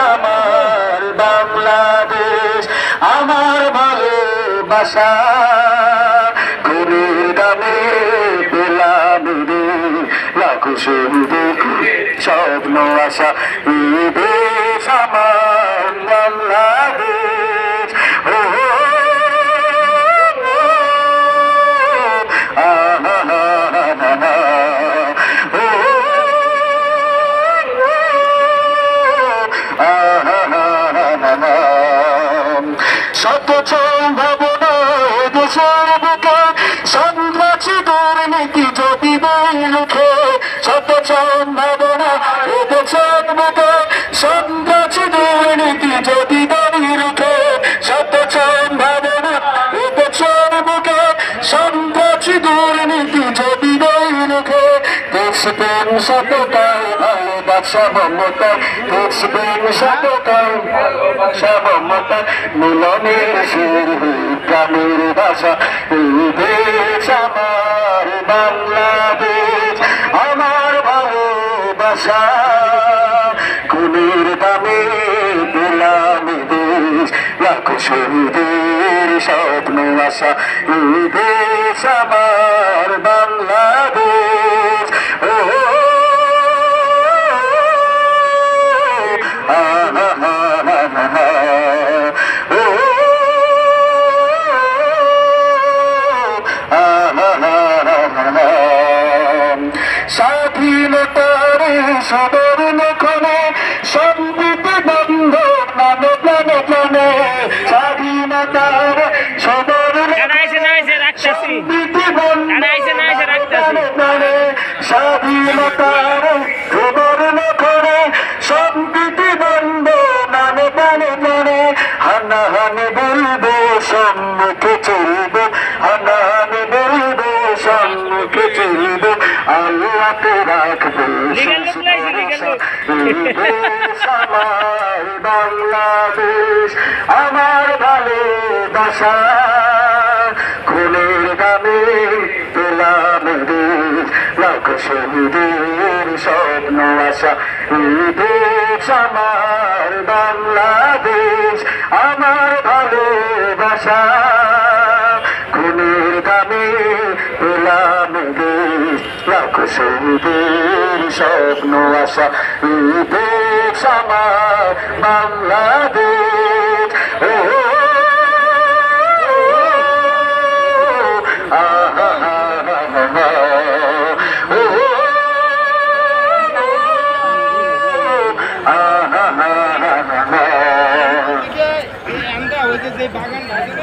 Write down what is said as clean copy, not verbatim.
আমার বাংলাদেশ আমার ভালোবাসা খুনের দামে পেলাম রে লাখো শহীদের স্বপ্ন আশা এই দেশ আমার বাংলাদেশ শত সম্ভাবনা দেশের বুকে সন্ত্রাসী দুর্নীতি যদি মুখে শত সম্ভাবনা দেশের বুকে সন্ত্রাসী দুর্নীতি যদি রুখে শত সম্ভাবনা দেশের বুকে সন্ত্রাসী দুর্নীতি যদি রুখে দেশপ্রেম সততায় ভালোবাসা মমতা দেশপ্রেম সততায় ভালোবাসা মমতা মিলনের সুর গ্রামের ভাষা এই দেশ আমার বাংলাদেশ আমার ভালোবাসা খুনের দামে পেলাম দেশ লাখো শহীদের স্বপ্ন আশা এই দেশ আমার বাংলাদেশ স্বাধীনতার সবরণ ক্ষণে সম্প্রীতি বন্ধ প্রাণে প্রাণে প্রাণে স্বাধীনতার সবরণ সম্প্রীতি বন্ধ প্রাণে প্রাণে স্বাধীনতার সবরণ ক্ষণে সম্প্রীতি বন্ধ প্রাণে প্রাণে প্রাণে হানাহানি বলবো সম্মুখে চলবো হানাহানি বলবো সম্মুখে চলবো আল্লাহকে রাখবো আমার বাংলাদেশ আমার ভালোবাসা খুনের দামে পেলাম দেশ লাখো শহীদের স্বপ্ন আশা এই দেশ আমার বাংলাদেশ আমার ভালোবাসা খুনের দামে পেলাম দেশ লাখো শহীদের স্বপ্ন আশা এই দেশ আমার বাংলাদেশ বাগান